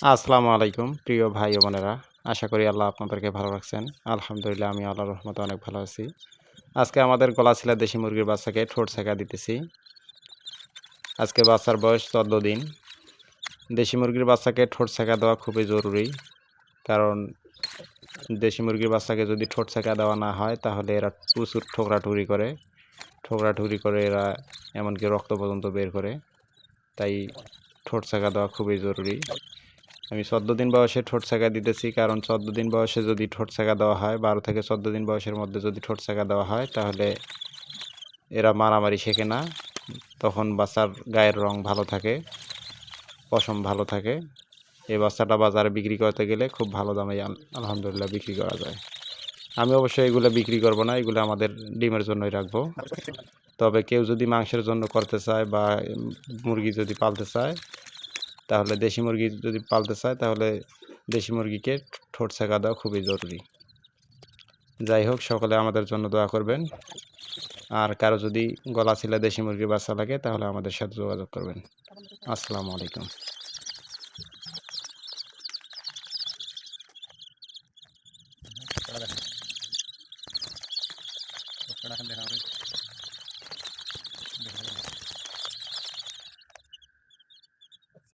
আসসালামু আলাইকুম প্রিয় ভাই ও বোনেরা। আশা করি আল্লাহ আপনাদেরকে ভালো রাখছেন। আলহামদুলিল্লাহ আমি আল্লাহর রহমতে অনেক ভালো আছি। আজকে আমাদের গলাচিলা দেশি মুরগির বাচ্চাকে ঠোঁট সেঁকা দিতেছি। আজকে বাচ্চার বয়স 14 দিন। দেশি মুরগির বাচ্চাকে ঠোঁট সেঁকা দেওয়া খুবই জরুরি, কারণ দেশি মুরগির বাচ্চাকে যদি ঠোঁট সেঁকা দেওয়া না হয় তাহলে এরা প্রচুর ঠোকরাঠুরি করে এরা এমনকি রক্ত পর্যন্ত বের করে। তাই ঠোঁট সেঁকা দেওয়া খুবই জরুরি। আমি 14 দিন বয়সে ঠোঁট সেঁকা দিতেছি, কারণ 14 দিন বয়সে যদি ঠোঁট সেঁকা দেওয়া হয়, 12 থেকে 14 দিন বয়সের মধ্যে যদি ঠোঁট সেঁকা দেওয়া হয় তাহলে এরা মারামারি শেখে না। তখন বাচ্চার গায়ের রং ভালো থাকে, পশম ভালো থাকে। এই বাচ্চাটা বাজারে বিক্রি করতে গেলে খুব ভালো দামে আলহামদুলিল্লাহ বিক্রি করা যায়। আমি অবশ্যই এগুলো বিক্রি করব না, এগুলো আমাদের ডিমের জন্যই রাখবো। তবে কেউ যদি মাংসের জন্য করতে চায় বা মুরগি যদি পালতে চায়, তাহলে দেশি মুরগি যদি পালতে চায় তাহলে দেশি মুরগিকে ঠোঁট সেঁকা দেওয়া খুবই জরুরি। যাই হোক, সকলে আমাদের জন্য দোয়া করবেন। আর কারো যদি গলাচিলা দেশি মুরগির বাচ্চা লাগে তাহলে আমাদের সাথে যোগাযোগ করবেন। আসসালামু আলাইকুম। দেখা